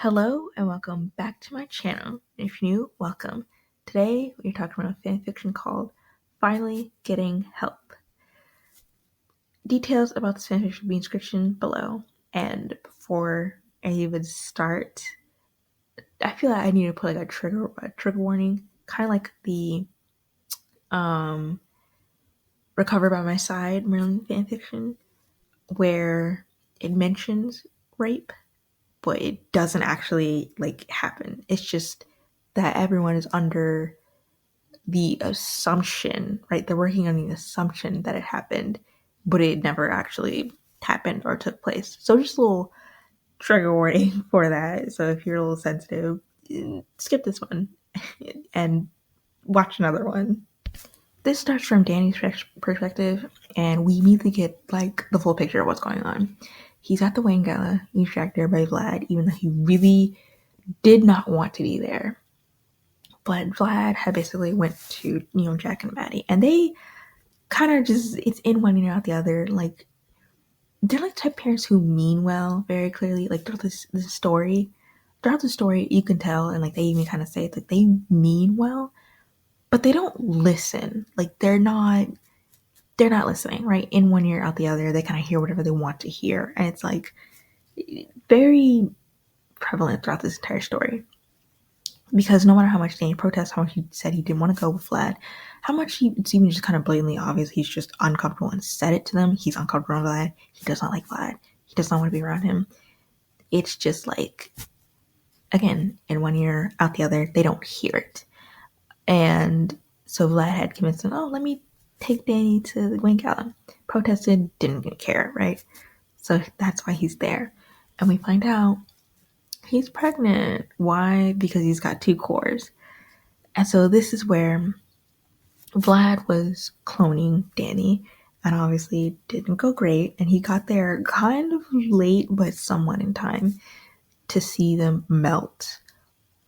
Hello and welcome back to my channel. If you're new, welcome. Today we're talking about a fanfiction called Finally Getting Help. Details about this fanfiction will be in the description below. And before I even start, I feel like I need to put like a trigger warning, kind of like the Recover by My Side Maryland fanfiction, where it mentions rape, but it doesn't actually like happen. It's just that everyone is under the assumption, right? They're working on the assumption that it happened, but it never actually happened or took place. So just a little trigger warning for that. So if you're a little sensitive, skip this one and watch another one. This starts from Danny's perspective, and we immediately get like the full picture of what's going on. He's at the Wayne Gala. He's dragged there by Vlad, even though he really did not want to be there. But Vlad had basically went to, Jack and Maddie, and they kind of just, it's in one ear out the other. Like, they're like type parents who mean well very clearly. Like, throughout the story, you can tell, and like they even kind of say it, like they mean well, but they don't listen. Like, they're not listening, right? In one ear out the other, they kind of hear whatever they want to hear, and it's like very prevalent throughout this entire story. Because no matter how much Danny protests, how much he said he didn't want to go with Vlad, how much it's even just kind of blatantly obvious he's just uncomfortable and said it to them. He's uncomfortable with Vlad. He does not like Vlad. He does not want to be around him. It's just like, again, in one ear, out the other, they don't hear it. And so Vlad had convinced him, oh, let me take Danny to the Wayne Gala. Protested, didn't care, right? So that's why he's there. And we find out he's pregnant. Why? Because he's got 2 cores. And so this is where Vlad was cloning Danny, and obviously didn't go great. And he got there kind of late, but somewhat in time to see them melt,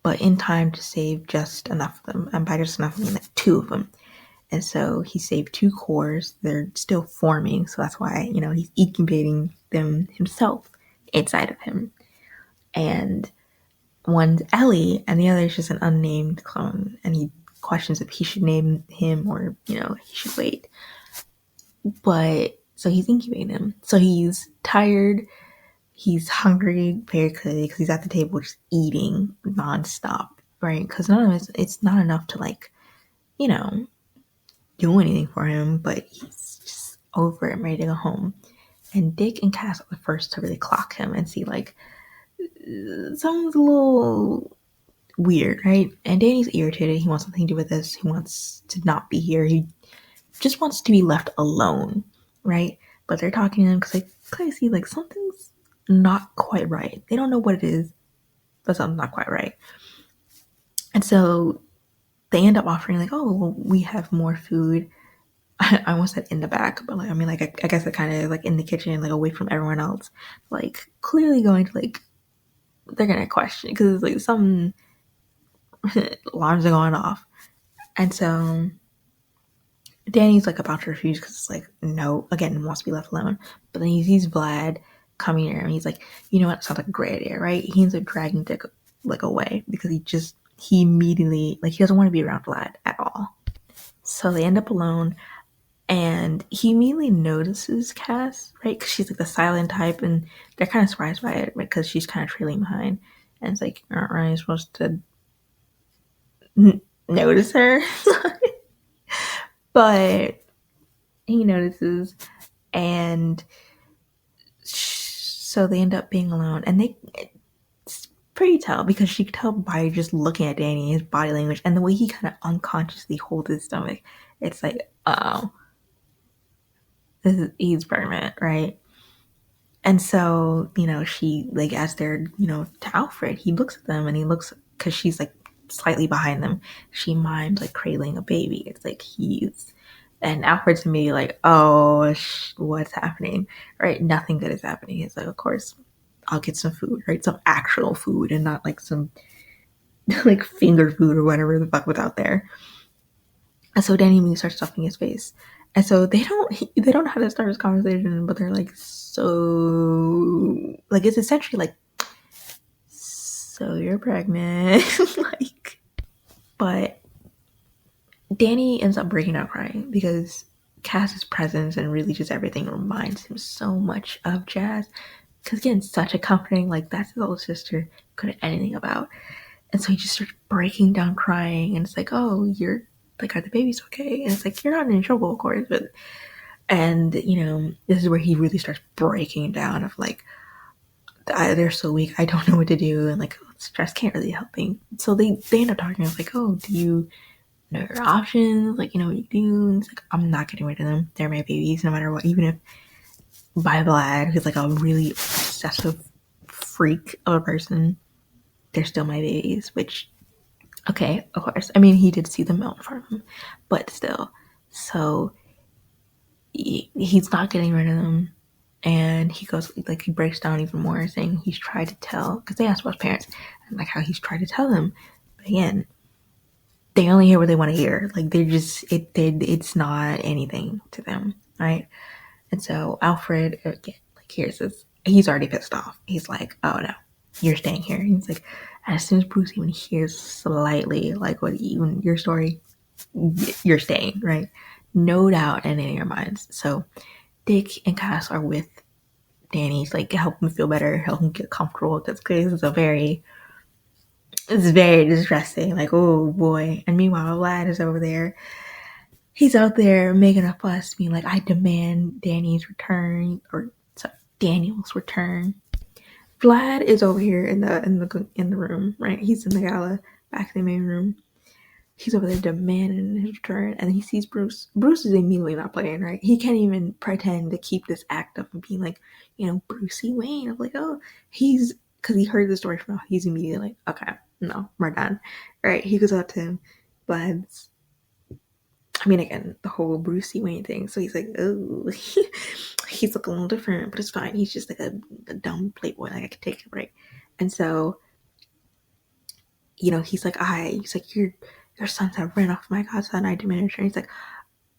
but in time to save just enough of them. And by just enough, I mean like 2 of them. And so he saved 2 cores. They're still forming, so that's why, he's incubating them himself inside of him. And one's Ellie, and the other is just an unnamed clone. And he questions if he should name him or, he should wait. But so he's incubating him. So he's tired. He's hungry very clearly because he's at the table just eating nonstop, right? Because none of it's not enough to like, do anything for him, but he's just over and ready to go home. And Dick and Cass are the first to really clock him and see like something's a little weird, right? And Danny's irritated. He wants nothing to do with this. He wants to not be here. He just wants to be left alone, right? But they're talking to him because they clearly see like something's not quite right. They don't know what it is, but something's not quite right. And so they end up offering like, oh, well, we have more food. I almost said in the back, but like, I mean, like, I guess it kind of like in the kitchen, like away from everyone else, like clearly going to like, they're going to question it because like some alarms are going off. And so Danny's like about to refuse because it's like, no, again, wants to be left alone. But then he sees Vlad coming here and he's like, you know what, sounds like a great idea, right? He ends up dragging Dick like away because he immediately, like, he doesn't want to be around Vlad at all. So they end up alone, and he immediately notices Cass, right? Because she's like the silent type, and they're kind of surprised by it because she's kind of trailing behind. And it's like, aren't really supposed to notice her? But he notices, and so they end up being alone. And it's pretty tell because she could tell by just looking at Danny, his body language, and the way he kind of unconsciously holds his stomach. It's like, oh, he's pregnant, right? And so, she, like, as they're, to Alfred, he looks at them and he looks, because she's, like, slightly behind them, she mimes, like, cradling a baby. It's like, and Alfred's immediately like, oh, what's happening, right? Nothing good is happening. He's like, of course, I'll get some food, right? Some actual food and not, like, some, like, finger food or whatever the fuck was out there. And so Danny immediately starts stuffing his face. And so they don't know how to start this conversation, but they're like, so, like, it's essentially like, so you're pregnant. Like, but Danny ends up breaking out crying because Cass's presence and really just everything reminds him so much of Jazz. Because again, such a comforting, like, that's his older sister, couldn't anything about. And so he just starts breaking down crying, and it's like, oh, you're like, are the babies okay? And it's like, you're not in trouble, of course, but, and this is where he really starts breaking down of like, they're so weak, I don't know what to do, and like, stress can't really help me. So they end up talking. I was like, oh, do you know your options? Like, what you do? And it's like, I'm not getting rid of them. They're my babies, no matter what. Even if by Vlad, who's like a really obsessive freak of a person, they're still my babies. Which, okay, of course. I mean, he did see them melt in front of him, but still. So he's not getting rid of them. And he goes, like, he breaks down even more, saying he's tried to tell, because they asked about his parents, and like how he's tried to tell them. But again, they only hear what they want to hear. Like, they're just, it's not anything to them, right? And so Alfred, again, like, here's this, he's already pissed off. He's like, oh no, you're staying here. And he's like, as soon as Bruce even hears slightly, like, what even your story, you're staying, right? No doubt in any of your minds. So Dick and Cass are with Danny to like help him feel better, help him get comfortable. That's because it's very distressing. Like, oh boy. And meanwhile, Vlad is over there. He's out there making a fuss, being like, I demand Danny's return, or sorry, Daniel's return. Vlad is over here in the room, right? He's in the gala, back in the main room. He's over there demanding his return, and he sees Bruce. Bruce is immediately not playing, right? He can't even pretend to keep this act up and being like, Brucey Wayne. I'm like, oh, because he heard the story from now. He's immediately like, okay, no, we're done. Right? He goes out to him, Vlad's. I mean, again, the whole Brucey Wayne thing. So he's like, oh, he's looking a little different, but it's fine. He's just like a dumb playboy. Like, I can take it, right? And so, he's like, your sons have ran off my godson. I demand a return.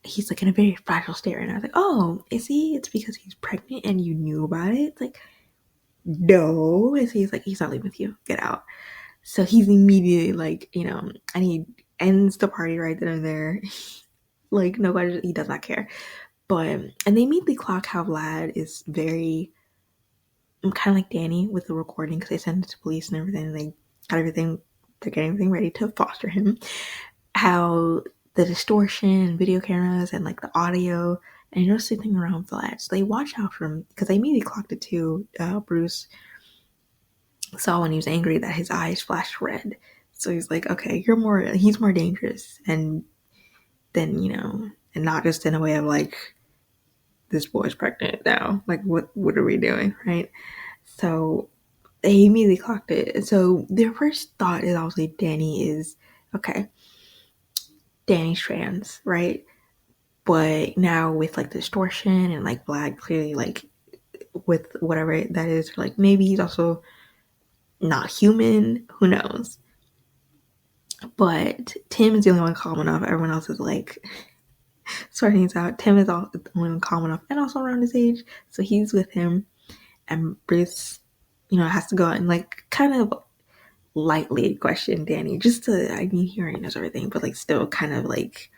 He's like in a very fragile state right now. I was like, oh, is he? It's because he's pregnant and you knew about it? It's like, no. And so he's like, he's not leaving with you. Get out. So he's immediately like, and he ends the party right then and there. Like, nobody, he does not care. But, and they immediately clock how Vlad is very, kind of like Danny with the recording, because they send it to police and everything. And they got everything, they're getting everything ready to foster him. How the distortion and video cameras and like the audio and everything around Vlad. So they watch out for him, because they immediately clocked it too. Bruce saw when he was angry that his eyes flashed red. So he's like, okay, he's more dangerous. And then, and not just in a way of like, this boy's pregnant now. Like, what are we doing, right? So they immediately clocked it. So their first thought is obviously Danny's trans, right? But now with like distortion and like Vlad clearly like with whatever that is, like maybe he's also not human. Who knows? But Tim is the only one calm enough. Everyone else is like sorting things out. Tim is the only one calm enough and also around his age. So he's with him. And Bruce, has to go out and like kind of lightly question Danny. Just to, I mean, he already knows everything, but like still kind of like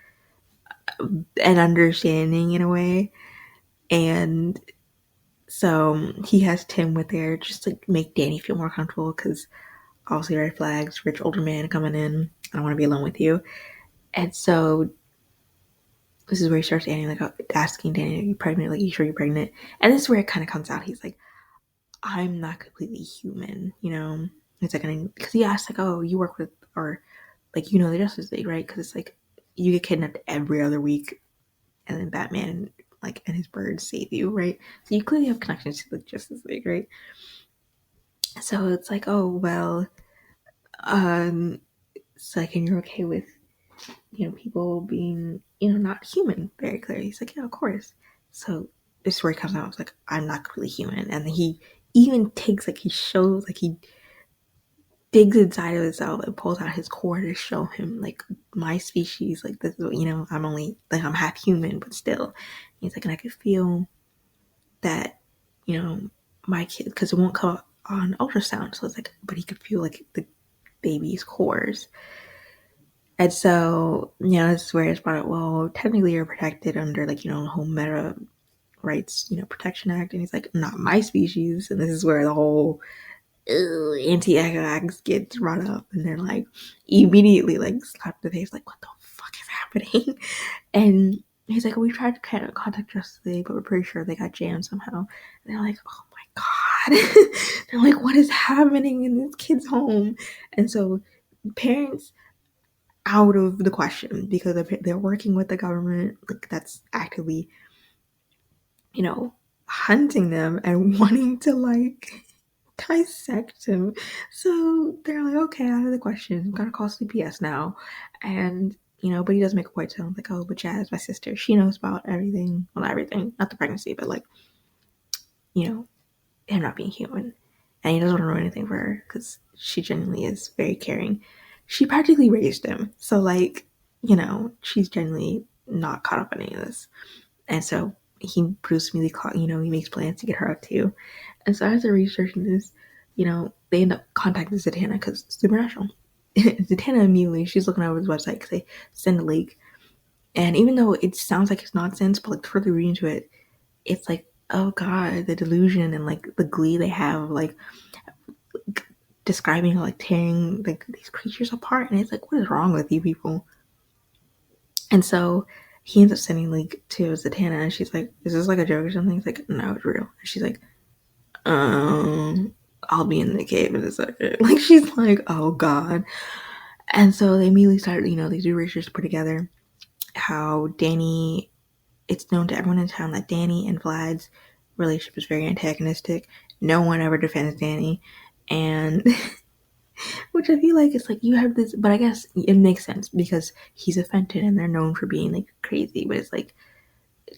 an understanding in a way. And so he has Tim with there just to make Danny feel more comfortable, because obviously red flags, rich older man coming in. I don't want to be alone with you. And so this is where he starts asking Danny, are you pregnant? Like, are you sure you're pregnant? And this is where it kind of comes out. He's like, I'm not completely human, It's like, because he asks like, oh, you work with, or like, the Justice League, right? Because it's like, you get kidnapped every other week, and then Batman and his birds save you, right? So you clearly have connections to the Justice League, right? So it's like, oh well, it's like, and you're okay with people being not human, very clearly. He's like, yeah, of course. So this is where he comes out. It's like, I'm not completely human, and then he even takes he shows he digs inside of himself and pulls out his core to show him like, my species, like, this is what, I'm only like, I'm half human, but still. And he's like, and I could feel that my kid, because it won't come on ultrasound. So it's like, but he could feel like the baby's cores. And so, this is where it's brought up, well, technically you're protected under like, the whole meta rights, Protection Act. And he's like, not my species. And this is where the whole anti-eco gets brought up. And they're like, immediately like slap the face, like, what the fuck is happening? And he's like, we tried to kind of contact Justice League, but we're pretty sure they got jammed somehow. And they're like, oh my God. They're like, what is happening in this kid's home? And so parents out of the question, because they're working with the government, like that's actively, hunting them and wanting to like dissect him. So they're like, okay, out of the question. I'm gonna call CPS now. And but he does make a point to him, like, oh, but Jazz, my sister, she knows about everything. Well, not everything, not the pregnancy, but like, him not being human. And he doesn't want to ruin anything for her because she genuinely is very caring. She practically raised him. So like, she's genuinely not caught up in any of this. And so he presumably he makes plans to get her out too. And so as they're researching this, they end up contacting Zatanna because it's supernatural. Zatanna immediately, she's looking over his website because they send a link. And even though it sounds like it's nonsense, but like further reading into it, it's like, oh God, the delusion and like the glee they have, like describing like tearing like these creatures apart. And it's like, what is wrong with you people? And so he ends up sending like to Zatanna, and she's like, is this like a joke or something? He's like, no, it's real. And she's like, I'll be in the cave in a second. Like, she's like, oh God. And so they immediately start, they do research to put together how Danny, it's known to everyone in town that Danny and Vlad's relationship is very antagonistic. No one ever defends Danny. And which I feel like it's like you have this, but I guess it makes sense because he's a Fenton and they're known for being like crazy. But it's like,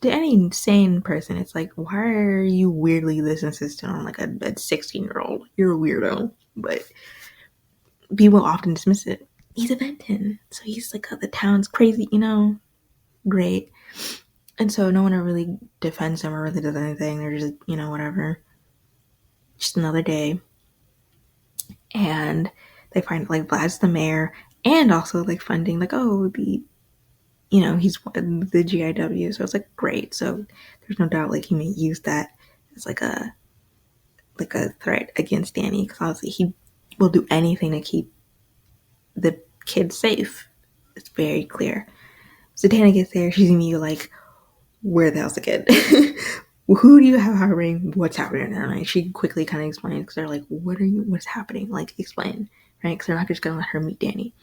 to any insane person, it's like, why are you weirdly this insistent on like a 16-year-old? You're a weirdo. But people often dismiss it. He's a Fenton, so he's like the town's crazy, great. And so no one ever really defends him or really does anything. They're just, whatever. Just another day. And they find like Vlad's the mayor and also like funding, like, oh, it would be, he's the GIW. So it's like, great. So there's no doubt like he may use that as like a threat against Danny, because obviously he will do anything to keep the kid safe. It's very clear. Zatanna gets there. She's immediately like, where the hell's the kid? Who do you have hiring? What's happening? And like, she quickly kind of explains, because they're like, what's happening? Like, explain, right? Because they're not just going to let her meet Danny.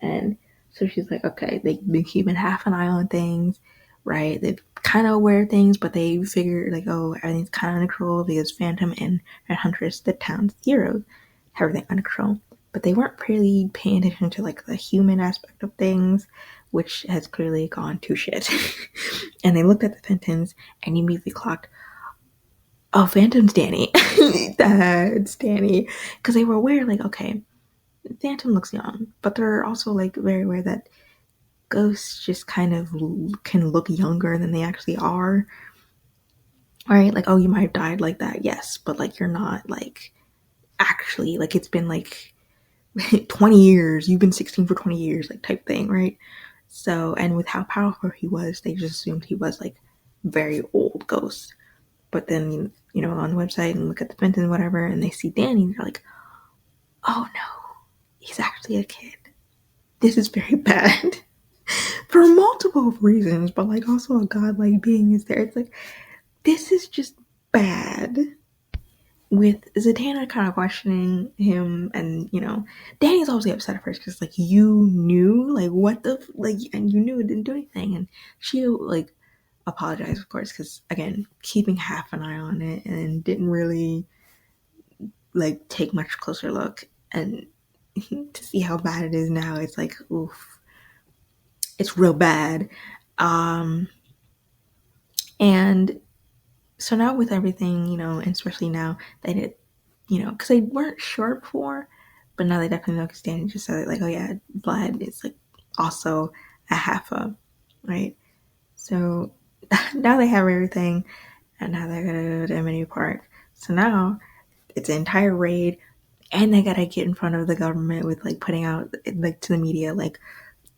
And so she's like, okay, they've been keeping half an eye on things, right? They're kind of aware of things, but they figure like, oh, everything's kind of under control because Phantom and Red Huntress, the town's heroes, have everything under control. But they weren't really paying attention to like the human aspect of things, which has clearly gone to shit. And they looked at the Phantons and immediately clocked, oh, Phantom's Danny. That's Danny. Because they were aware, like, okay, Phantom looks young, but they're also like very aware that ghosts just kind of can look younger than they actually are. Right? Like, oh, you might have died like that, yes, but like you're not like actually, like, it's been like 20 years, you've been 16 for 20 years, like, type thing, right? So, and with how powerful he was, they just assumed he was like very old ghost. But then, on the website and look at the Fenton and whatever, and they see Danny, and they're like, oh no, he's actually a kid. This is very bad. For multiple reasons, but like also a godlike being is there. It's like, this is just bad. With Zatanna kind of questioning him, and Danny's obviously upset at first because like, you knew, like, what the like, and you knew it didn't do anything, and she like apologized, of course, because again, keeping half an eye on it and didn't really like take much closer look, and to see how bad it is now, it's like, oof, it's real bad. And so now with everything, and especially now they did, because they weren't sure before, but now they definitely know, because Danny just said, like, oh yeah, Vlad is like also a half a, right? So now they have everything, and now they're gonna go to Amenity Park. So now it's an entire raid, and they gotta get in front of the government with like putting out like to the media like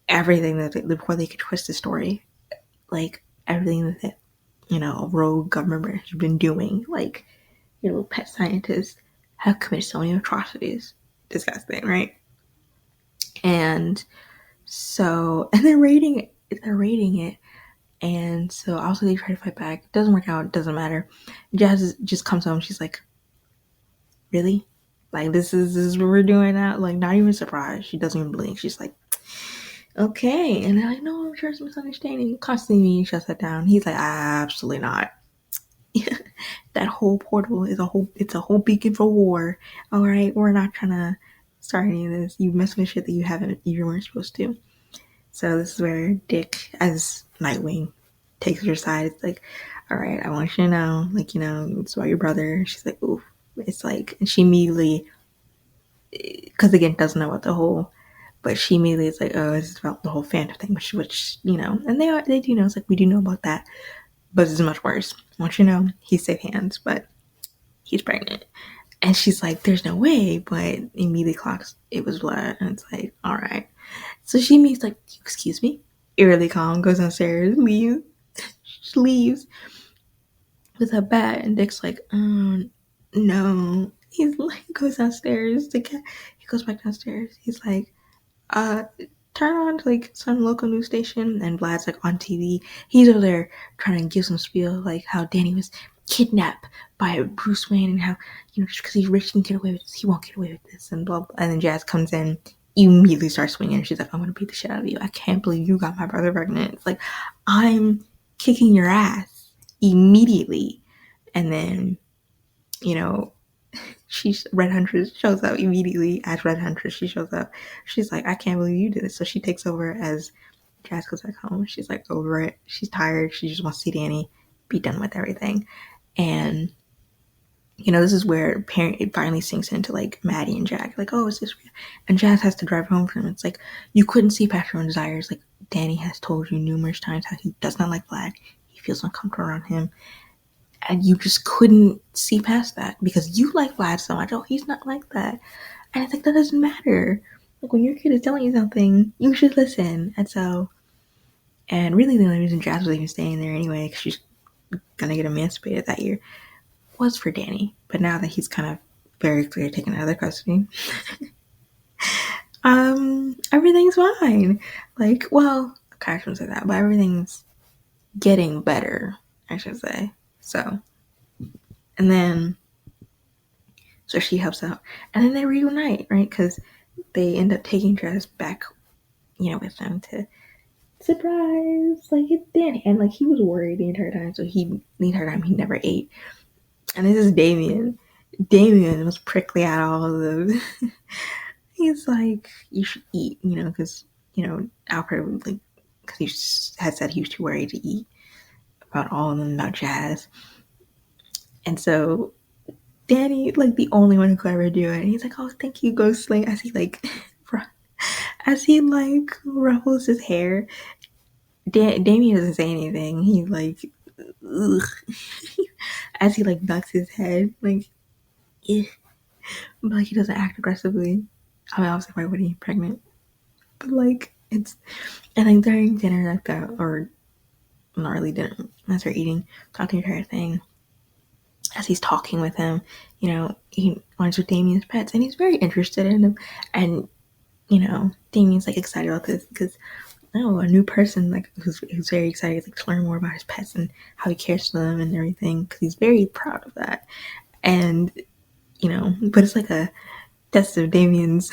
everything that before they could twist the story, like everything that a rogue government has been doing, like pet scientists have committed so many atrocities. Disgusting, right? And so, and they're rating it, and so also they try to fight back. It doesn't work out. It doesn't matter. Jazz just comes home. She's like, "Really? Like this is what we're doing now?" Like not even surprised. She doesn't even blink. She's like, "Okay." And they're like, "No, I'm sure it's a misunderstanding." Constantly shuts that down. He's like, "Absolutely not." That whole portal is a whole beacon for war. All right, we're not trying to start any of this. You mess with shit that you weren't supposed to. So this is where Dick, as Nightwing, takes her aside. It's like, all right, I want you to know, like, it's about your brother. She's like, ooh. It's like, and she immediately, because again, doesn't know about the whole, but she immediately is like, oh, this is about the whole Phantom thing, which and they do know. It's like, we do know about that, but this is much worse. I want you to know, he's safe hands, but he's pregnant. And she's like, there's no way, but immediately clocks it was Vlad. And it's like, all right. So she meets like, excuse me, eerily calm, goes downstairs, leaves. She leaves with a bat, and Dick's like, no. He's like, goes downstairs. He goes back downstairs. He's like, uh, turn on to like some local news station, and Vlad's like on TV. He's over there trying to give some spiel like how Danny was kidnapped by Bruce Wayne and how just because he's rich he can get away with this, he won't get away with this and blah blah. And then Jazz comes in, immediately starts swinging. She's like, I'm gonna beat the shit out of you. I can't believe you got my brother pregnant. It's like, I'm kicking your ass immediately. And then you know Red Huntress shows up immediately. As Red Huntress, she shows up. She's like, I can't believe you did this. So she takes over as Jazz goes back home. She's like over it. She's tired. She just wants to see Danny be done with everything. And this is where it finally sinks into like Maddie and Jack. Like, oh, is this real? And Jazz has to drive home from him. It's like, you couldn't see past your own desires. Like, Danny has told you numerous times how he does not like Vlad. He feels uncomfortable around him. And you just couldn't see past that because you like Vlad so much. Oh, he's not like that. And it's like, that doesn't matter. Like, when your kid is telling you something, you should listen. And really the only reason Jazz was even staying there anyway, because she's gonna get emancipated that year, was for Danny. But now that he's kind of very clear taken out of their custody, everything's fine. Like, well, okay, I shouldn't say that, but everything's getting better, I should say. So she helps out, and then they reunite, right? Because they end up taking Jazz back, with them to surprise, like it's Danny, and like he was worried the entire time. So the entire time he never ate. And this is Damien. Damien was prickly at all of them. He's like, you should eat, because Alfred like because he had said he was too worried to eat about all of them, about Jazz, and so Danny, like the only one who could ever do it. And he's like, oh, thank you, Ghostling, as he like ruffles his hair. Damien doesn't say anything. He like, ugh. As he like ducks his head, like, eh. But like he doesn't act aggressively. I mean, obviously, why would he be pregnant? But like it's, and like during dinner like that, or not really dinner, as they're eating, talking the entire thing. As he's talking with him, he learns with Damien's pets, and he's very interested in them. And Damien's like excited about this because a new person like who's very excited like to learn more about his pets and how he cares for them and everything, because he's very proud of that. And but it's like a test of Damien's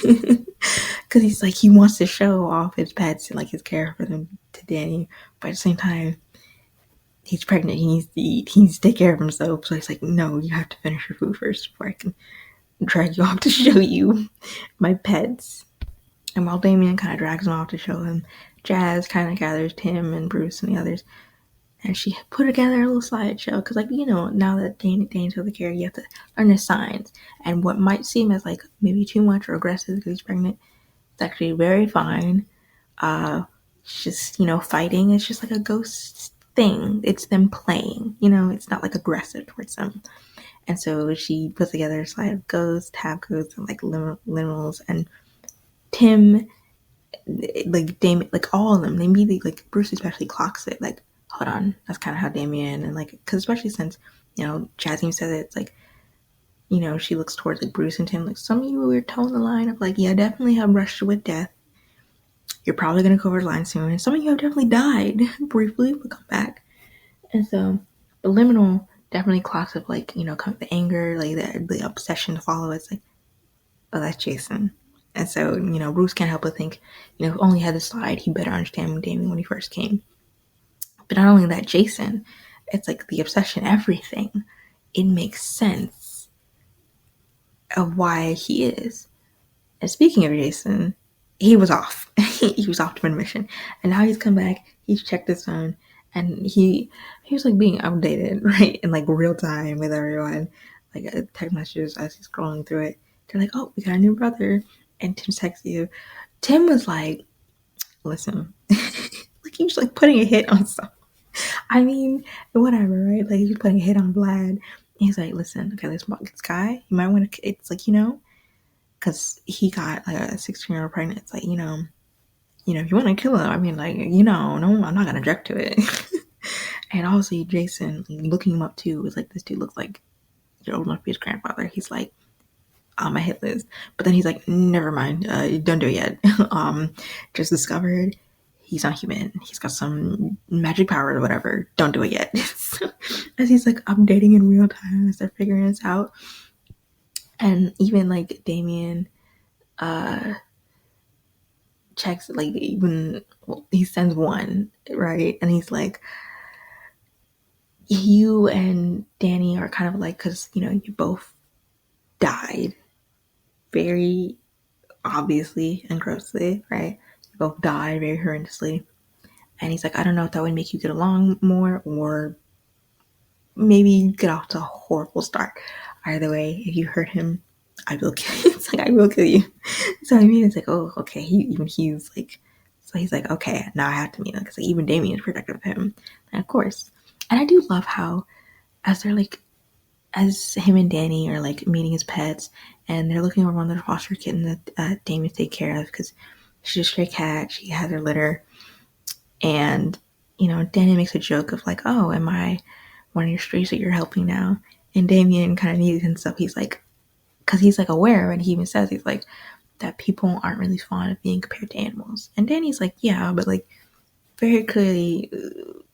because he's like, he wants to show off his pets and like his care for them to Danny, but at the same time he's pregnant, he needs to eat, he needs to take care of himself. So he's like, no, you have to finish your food first before I can drag you off to show you my pets. And while Damien kind of drags him off to show him, Jazz kind of gathers Tim and Bruce and the others, and she put together a little slideshow because, like, now that Danny's over the care, you have to learn the signs. And what might seem as like maybe too much or aggressive because he's pregnant, it's actually very fine. It's just fighting. It's just like a ghost thing. It's them playing. It's not like aggressive towards them. And so she puts together a slide of ghosts, tab codes, and like liminals. And Tim, like Damien, like all of them, they immediately, like Bruce especially clocks it. Like, hold on, that's kind of how Damien, and like, because especially since, Jasmine said it, it's like, she looks towards like Bruce and Tim, like, some of you were toeing the line of like, yeah, definitely have brushed with death. You're probably gonna go over the line soon. And some of you have definitely died briefly, but come back. And so the liminal definitely clocks up, like, kind of the anger, like the obsession to follow. It's like, oh, that's Jason. And so, Bruce can't help but think, if only he had the slide, he better understand Damien when he first came. But not only that, Jason, it's like the obsession, everything. It makes sense of why he is. And speaking of Jason, he was off. He was off to a mission. And now he's come back, he's checked his phone, and he was like being updated, right? In like real time with everyone. Like text messages as he's scrolling through it. They're like, oh, we got a new brother. And Tim texts you. Tim was like, listen. Like he was like putting a hit on stuff. I mean, whatever, right? Like he was putting a hit on Vlad. And he's like, listen, okay, this guy, you might want to, it's like, because he got like a 16-year-old pregnant. It's like, if you want to kill him, I mean, like, no, I'm not going to object to it. And also Jason, looking him up too, was like, this dude looks like you're old enough to be his grandfather. He's like, on my hit list. But then he's like, never mind, don't do it yet. Just discovered he's not human. He's got some magic powers or whatever. Don't do it yet. So, as he's like updating in real time as they're figuring this out. And even like Damien checks, like, even, well, he sends one, right? And he's like, you and Danny are kind of like, because you both died very obviously and grossly, right? You both died very horrendously. And he's like, I don't know if that would make you get along more, or maybe get off to a horrible start. Either way, if you hurt him, I will kill you. It's like, I will kill you. So I mean, it's like, oh, okay. He's like, so he's like, okay, now I have to meet him. Because like, even Damien is protective of him. And of course. And I do love how, as they're like, as him and Danny are like meeting his pets, and they're looking over one of the foster kittens that Damien take care of, because she's a stray cat, she has her litter. And Danny makes a joke of like, oh, am I one of your strays that you're helping now? And Damien kind of needs himself. He's like, because he's like aware, and he even says, he's like, that people aren't really fond of being compared to animals. And Danny's like, yeah, but like, very clearly,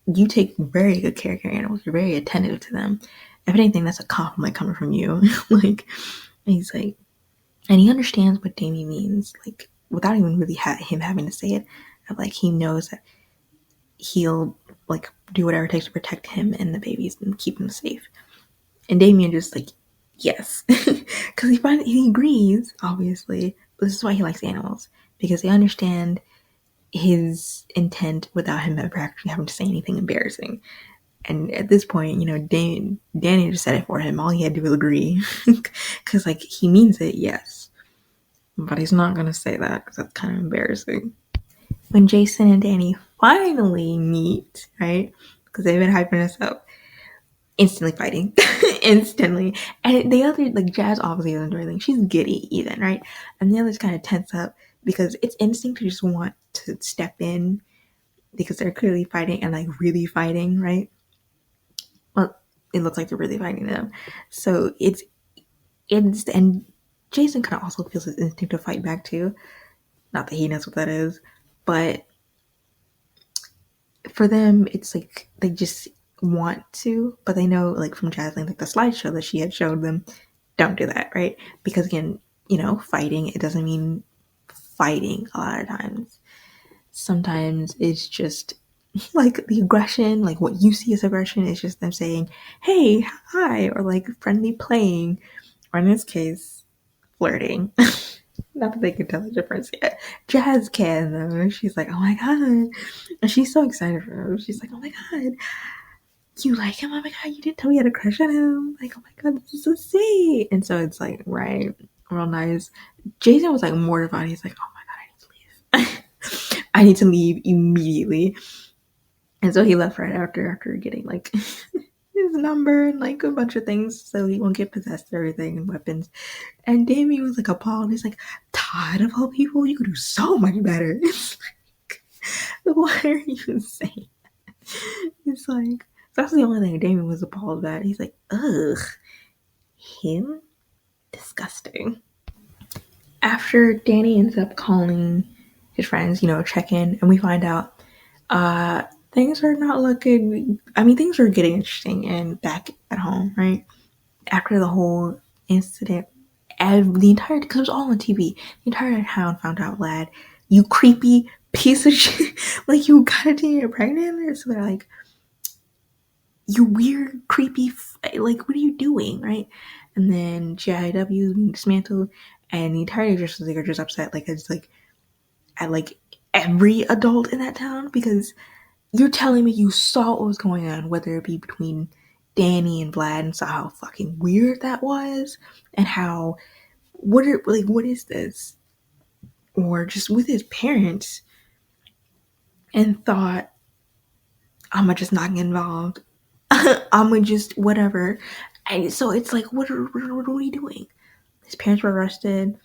you take very good care of your animals. You're very attentive to them. If anything, that's a compliment coming from you. Like, he's like, and he understands what Damien means, like, without even really him having to say it. Like, he knows that he'll like do whatever it takes to protect him and the babies and keep them safe. And Damien just like, yes, because he agrees, obviously. But this is why he likes animals, because they understand his intent without him ever actually having to say anything embarrassing. And at this point, Danny just said it for him. All he had to do was agree, because like he means it, yes, but he's not gonna say that because that's kind of embarrassing. When Jason and Danny finally meet, right? Because they've been hyping us up, instantly fighting, instantly. And the other, like, Jazz obviously doesn't do anything. She's giddy even, right? And the others kind of tense up because it's instinct to just want to step in because they're clearly fighting and like really fighting, right? Well, it looks like they're really fighting them. So it's and Jason kind of also feels his instinct to fight back too. Not that he knows what that is, but for them, it's like they just want to, but they know, like from Jasmine, like the slideshow that she had showed them, don't do that, right? Because again, fighting, it doesn't mean fighting a lot of times. Sometimes it's just like the aggression, like what you see as aggression is just them saying, hey, hi, or like friendly playing, or in this case, flirting. Not that they can tell the difference yet. Jazz can, though. She's like, oh my god. And she's so excited for him. She's like, oh my god, you like him? Oh my god, you didn't tell me you had a crush on him. Like, oh my god, this is so sweet. And so it's like, right, real nice. Jason was like mortified. He's like, oh my god, I need to leave. I need to leave immediately. And so he left right after getting like his number and like a bunch of things so he won't get possessed and everything and weapons. And Damien was like appalled. He's like, tired of all people? You could do so much better. It's like, what are you saying? It's like, that's the only thing Damien was appalled at. He's like, ugh, him? Disgusting. After Danny ends up calling his friends, check in, and we find out things are not looking. I mean, things are getting interesting and back at home, right? After the whole incident, the entire, because it was all on TV, the entire town found out, Vlad, you creepy piece of shit, like you got a teenager pregnant. So they're like, you weird, creepy, like, what are you doing, right? And then GIW being dismantled, and the entire Justice League are just upset, like, it's like, at like every adult in that town, because you're telling me you saw what was going on, whether it be between Danny and Vlad, and saw how fucking weird that was, and how, what is this? Or just with his parents, and thought, I'ma just not get involved. I'ma just whatever. And so it's like, what are we doing? His parents were arrested,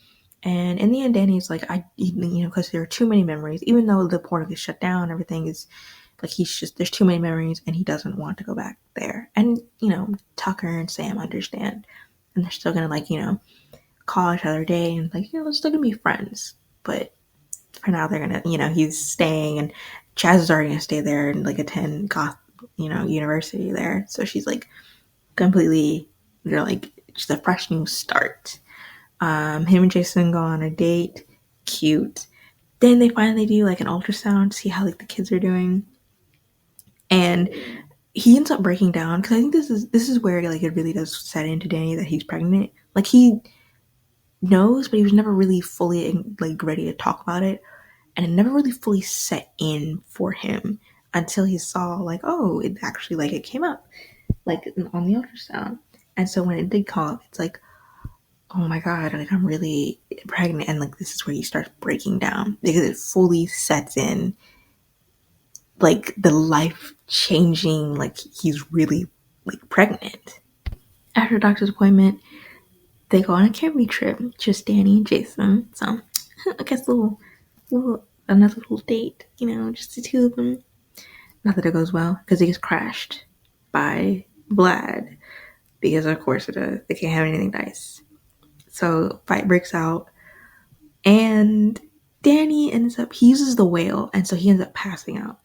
and in the end, Danny's like, because there are too many memories. Even though the portal is shut down, everything is like, there's too many memories, and he doesn't want to go back there. And Tucker and Sam understand, and they're still gonna call each other a day and like, they're still gonna be friends. But for now, they're gonna, he's staying, and Chaz is already gonna stay there and like attend university there. So she's like completely, they're like just a fresh new start. Him and Jason go on a date, cute. Then they finally do like an ultrasound to see how like the kids are doing, and he ends up breaking down, because I think this is where like it really does set into Danny that he's pregnant. Like, he knows, but he was never really fully like ready to talk about it, and it never really fully set in for him until he saw like, oh, it actually like it came up like on the ultrasound. And so when it did come up, it's like, oh my god, like I'm really pregnant. And like this is where he starts breaking down, because it fully sets in like the life changing, like he's really like pregnant. After doctor's appointment, they go on a camping trip, just Danny and Jason. So I guess another little date, just the two of them. Not that it goes well, because it gets crashed by Vlad, because of course it does. They can't have anything nice. So fight breaks out, and Danny he uses the whale, and so he ends up passing out.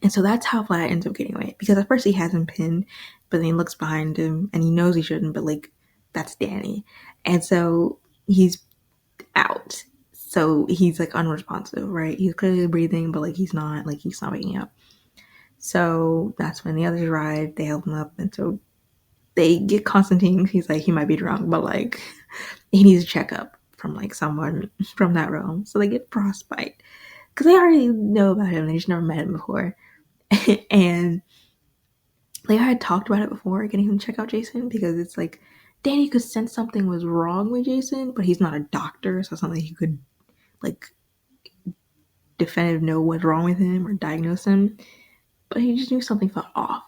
And so that's how Vlad ends up getting away, because at first he has him pinned, but then he looks behind him and he knows he shouldn't, but like, that's Danny. And so he's out. So he's like unresponsive, right? He's clearly breathing, but like he's not waking up. So that's when the others arrive, they help him up, and so they get Constantine. He's like, he might be drunk, but like he needs a checkup from like someone from that realm. So they get frostbite, because they already know about him, they just never met him before. And like, I had talked about it before, getting him to check out Jason, because it's like Danny could sense something was wrong with Jason, but he's not a doctor, so it's not like he could like definitive know what's wrong with him or diagnose him. But he just knew something felt off.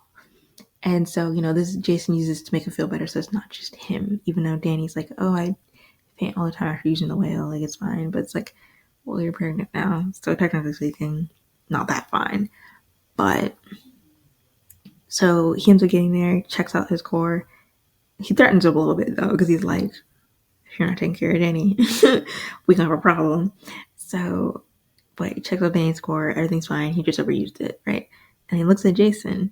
And so, this Jason uses to make him feel better, so it's not just him. Even though Danny's like, oh, I faint all the time after using the whale, like it's fine. But it's like, well, you're pregnant now, so technically speaking, not that fine. But so he ends up getting there, checks out his core. He threatens him a little bit though, because he's like, if you're not taking care of Danny, we gonna have a problem. So, but he checks out Danny's core, everything's fine. He just overused it, right? And he looks at Jason.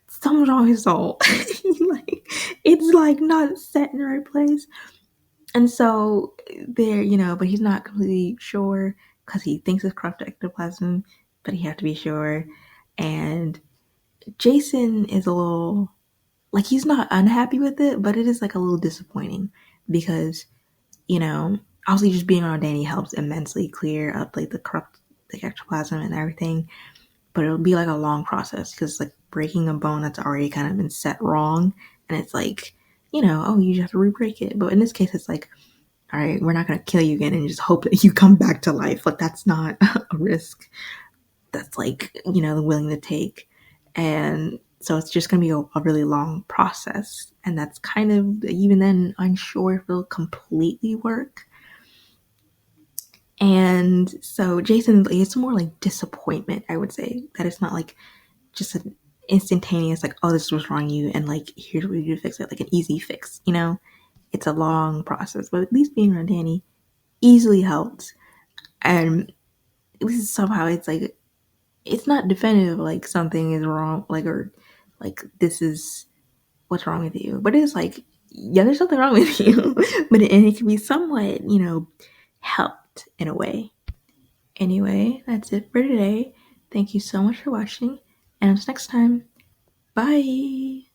Something's wrong with his soul. Like, it's like not set in the right place. And so there, but he's not completely sure, because he thinks it's corrupt ectoplasm, but he has to be sure. And Jason is a little, like, he's not unhappy with it, but it is like a little disappointing, because, obviously just being around Danny helps immensely clear up like the corrupt like ectoplasm and everything. But it'll be like a long process, because it's like breaking a bone that's already kind of been set wrong. And it's like, oh, you just have to re-break it. But in this case, it's like, all right, we're not going to kill you again and just hope that you come back to life. Like, that's not a risk that's like, willing to take. And So it's just going to be a really long process. And that's kind of, even then, unsure if it'll completely work. And so Jason, it's more like disappointment, I would say, that it's not like just an instantaneous, like, oh, this was wrong you, and like, here's what we do to fix it, like an easy fix, you know? It's a long process, but at least being around Danny easily helped. And at least somehow it's like, it's not definitive, like something is wrong, like, or like, this is what's wrong with you. But it's like, yeah, there's something wrong with you. And it can be somewhat, helped in a way. Anyway, that's it for today. Thank you so much for watching, and until next time, bye.